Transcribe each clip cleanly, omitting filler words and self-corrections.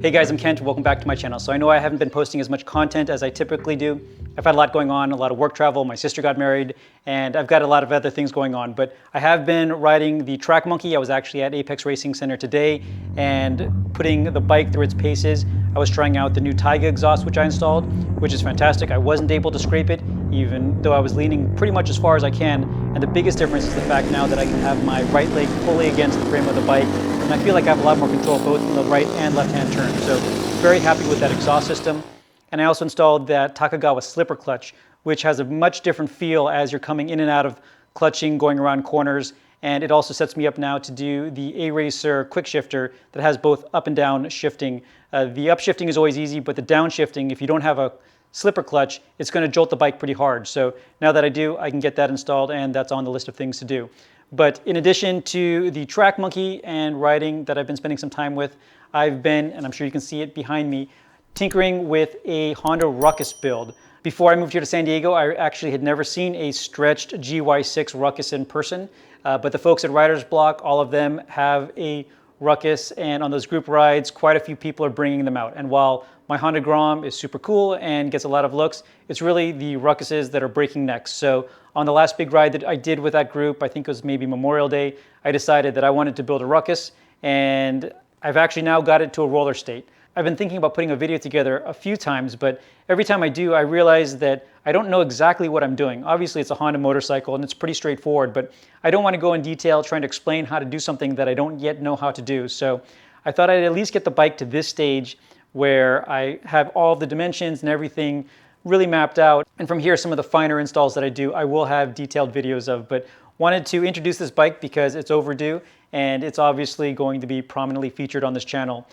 Hey guys, I'm Kent, welcome back to my channel. So I know I haven't been posting as much content as I typically do. I've had a lot going on, a lot of work travel, my sister got married, and I've got a lot of other things going on. But I have been riding the Track Monkey. I was actually at Apex Racing Center today and putting the bike through its paces. I was trying out the new Taiga exhaust which I installed, which is fantastic. I wasn't able to scrape it, even though I was leaning pretty much as far as I can. And the biggest difference is the fact now that I can have my right leg fully against the frame of the bike. And I feel like I have a lot more control both in the right and left-hand turn. So very happy with that exhaust system. And I also installed that Takagawa slipper clutch, which has a much different feel as you're coming in and out of clutching, going around corners. And it also sets me up now to do the A-Racer quick shifter that has both up and down shifting. The up shifting is always easy, but the down shifting, if you don't have a slipper clutch, it's going to jolt the bike pretty hard. So now that I do, I can get that installed, and that's on the list of things to do. But in addition to the Track Monkey and riding that I've been spending some time with, I've been, and I'm sure you can see it behind me, tinkering with a Honda Ruckus build. Before I moved here to San Diego, I actually had never seen a stretched GY6 Ruckus in person, but the folks at Riderzblok, all of them have a Ruckus, and on those group rides, quite a few people are bringing them out. And while my Honda Grom is super cool and gets a lot of looks, it's really the Ruckuses that are breaking necks. So on the last big ride that I did with that group, I think it was maybe Memorial Day, I decided that I wanted to build a Ruckus, and I've actually now got it to a roller state. I've been thinking about putting a video together a few times, but every time I do, I realize that I don't know exactly what I'm doing. Obviously, it's a Honda motorcycle and it's pretty straightforward, but I don't want to go in detail trying to explain how to do something that I don't yet know how to do. So I thought I'd at least get the bike to this stage where I have all the dimensions and everything really mapped out. And from here, some of the finer installs that I do, I will have detailed videos of, but wanted to introduce this bike because it's overdue and it's obviously going to be prominently featured on this channel.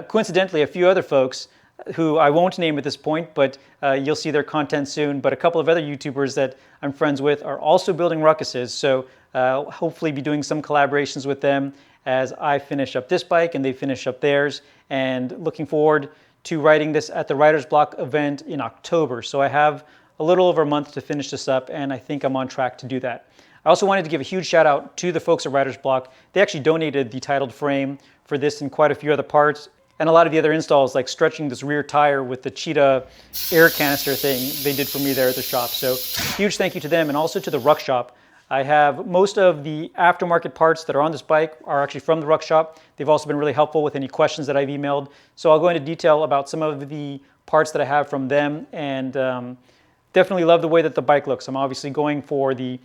Coincidentally, a few other folks who I won't name at this point, but you'll see their content soon, but a couple of other YouTubers that I'm friends with are also building Ruckuses, so hopefully be doing some collaborations with them as I finish up this bike and they finish up theirs, and looking forward to riding this at the Riderzblok event in October. So I have a little over a month to finish this up, and I think I'm on track to do that. I also wanted to give a huge shout out to the folks at Riderzblok. They actually donated the titled frame for this and quite a few other parts, and a lot of the other installs, like stretching this rear tire with the Cheetah air canister thing they did for me there at the shop. So huge thank you to them, and also to the Ruck shop. I have most of the aftermarket parts that are on this bike are actually from the Ruck shop. They've also been really helpful with any questions that I've emailed. So I'll go into detail about some of the parts that I have from them, and definitely love the way that the bike looks. I'm obviously going for the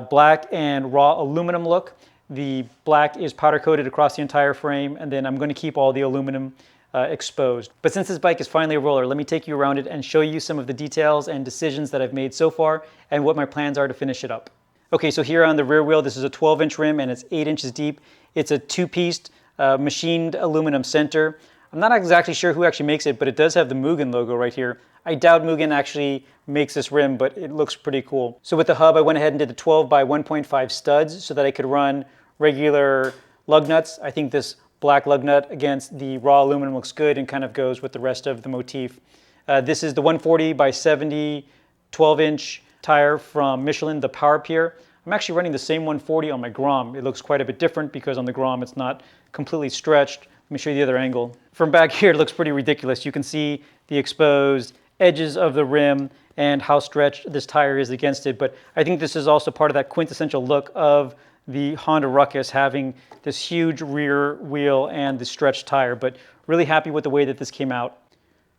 black and raw aluminum look. The black is powder coated across the entire frame, and then I'm going to keep all the aluminum exposed. But since this bike is finally a roller, let me take you around it and show you some of the details and decisions that I've made so far and what my plans are to finish it up. Okay, so here on the rear wheel, this is a 12-inch rim and it's 8 inches deep. It's a two-pieced machined aluminum center. I'm not exactly sure who actually makes it, but it does have the Mugen logo right here. I doubt Mugen actually makes this rim, but it looks pretty cool. So with the hub, I went ahead and did the 12 by 1.5 studs so that I could run regular lug nuts. I think this black lug nut against the raw aluminum looks good and kind of goes with the rest of the motif. This is the 140 by 70 12-inch tire from Michelin, the Power Pier. I'm actually running the same 140 on my Grom. It looks quite a bit different because on the Grom it's not completely stretched. Let me show you the other angle. From back here it looks pretty ridiculous. You can see the exposed edges of the rim and how stretched this tire is against it, but I think this is also part of that quintessential look of the Honda Ruckus, having this huge rear wheel and the stretched tire, but really happy with the way that this came out.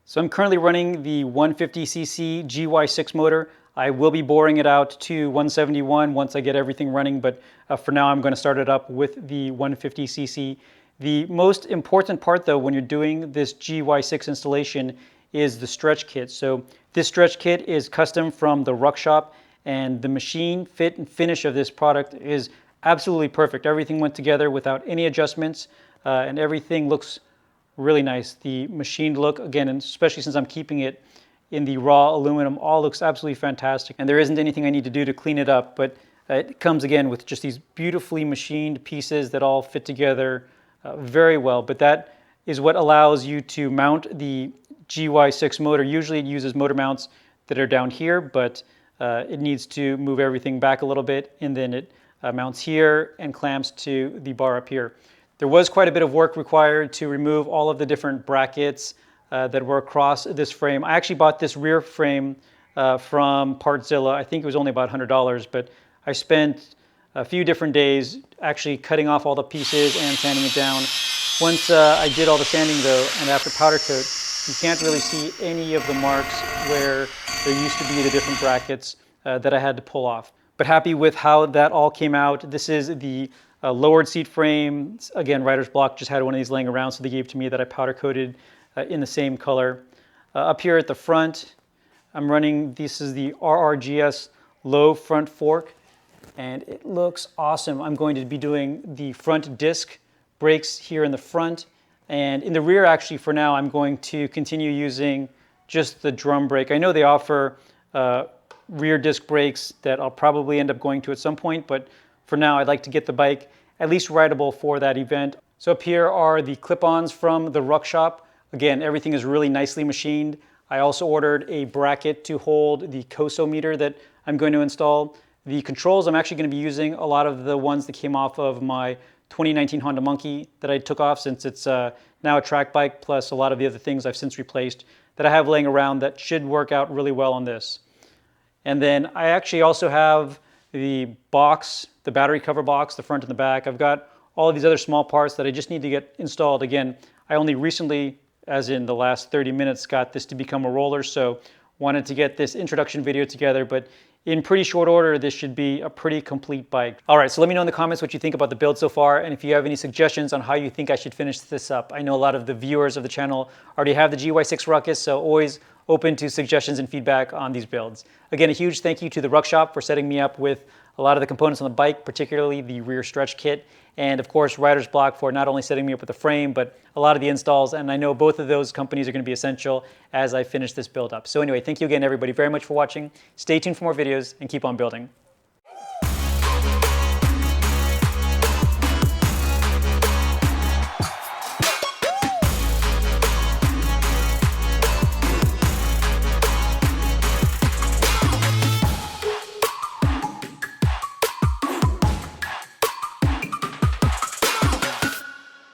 So I'm currently running the 150cc GY6 motor. I will be boring it out to 171 once I get everything running, but for now I'm going to start it up with the 150cc. The most important part though when you're doing this GY6 installation is the stretch kit. So this stretch kit is custom from the Ruck shop, and the machine fit and finish of this product is absolutely perfect. Everything went together without any adjustments, and everything looks really nice. The machined look, again, and especially since I'm keeping it in the raw aluminum, all looks absolutely fantastic. And there isn't anything I need to do to clean it up, but it comes again with just these beautifully machined pieces that all fit together very well. But that is what allows you to mount the GY6 motor. Usually it uses motor mounts that are down here, but it needs to move everything back a little bit, and then it mounts here and clamps to the bar up here. There was quite a bit of work required to remove all of the different brackets that were across this frame. I actually bought this rear frame from Partzilla. I think it was only about $100, but I spent a few different days actually cutting off all the pieces and sanding it down. Once I did all the sanding though, and after powder coat, you can't really see any of the marks where there used to be the different brackets that I had to pull off. But happy with how that all came out. This is the lowered seat frame. Again, Riderzblok just had one of these laying around, so they gave it to me that I powder coated in the same color. Up here at the front, I'm running, this is the RRGS low front fork, and it looks awesome. I'm going to be doing the front disc brakes here in the front, and in the rear, actually, for now, I'm going to continue using just the drum brake. I know they offer rear disc brakes that I'll probably end up going to at some point, but for now, I'd like to get the bike at least rideable for that event. So up here are the clip-ons from the Ruck shop. Again, everything is really nicely machined. I also ordered a bracket to hold the COSO meter that I'm going to install. The controls, I'm actually going to be using a lot of the ones that came off of my 2019 Honda Monkey that I took off, since it's now a track bike, plus a lot of the other things I've since replaced that I have laying around that should work out really well on this. And then I actually also have the box, the battery cover box, the front and the back. I've got all of these other small parts that I just need to get installed. Again, I only recently, as in the last 30 minutes, got this to become a roller, so wanted to get this introduction video together, but in pretty short order, this should be a pretty complete bike. All right, so let me know in the comments what you think about the build so far, and if you have any suggestions on how you think I should finish this up. I know a lot of the viewers of the channel already have the GY6 Ruckus, so always open to suggestions and feedback on these builds. Again, a huge thank you to the Ruck shop for setting me up with a lot of the components on the bike, particularly the rear stretch kit, and of course Riderzblok for not only setting me up with the frame, but a lot of the installs, and I know both of those companies are going to be essential as I finish this build up. So anyway, thank you again everybody very much for watching. Stay tuned for more videos and keep on building.